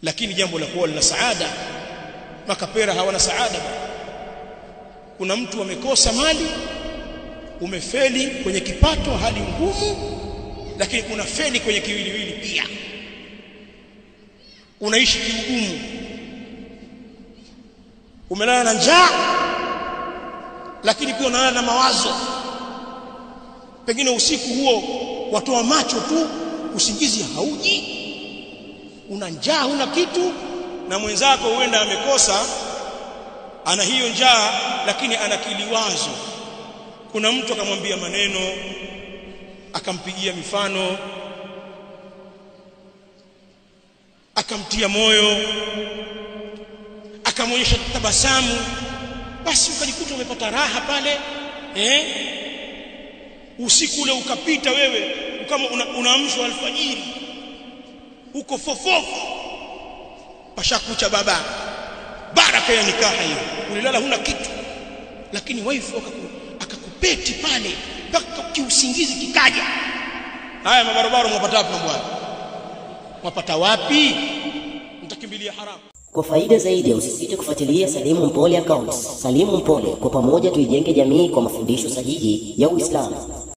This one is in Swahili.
lakini jambo la kuwa lina saada. Makapera hawana saada. Kuna mtu amekosa mali, umefeli kwenye kipato, hali ngumu, lakini kuna feli kwenye kiwiliwili pia. Unaishi kiugumu, umelala na njaa, lakini pia unalala na mawazo. Pengine usiku huo watoa macho tu, usingizi hauji, una njaa, huna kitu, na mwenzako huenda amekosa, ana hiyo njaa lakini ana kiliwazo. Kuna mtu akamwambia maneno, akampigia mifano, akamtia moyo, akamwonyesha tabasamu, basi ukajikuta umepata raha pale. Usiku ule ukapita, wewe kama unaamshwa alfajiri, uko fofofo, pashakucha baba, baraka ya nikaha hiyo. Ulilala huna kitu, lakini wife akakupeti pale mpaka kiusingizi kikaja. Haya mabarabara mwapata wapi bwana? Mwapata wapi? Mtakimbilia haramu. Kwa faida zaidi usisite kufuatilia Salimu Mpole Accounts. Salimu Mpole, kwa pamoja tuijenge jamii kwa mafundisho sahihi ya Uislamu.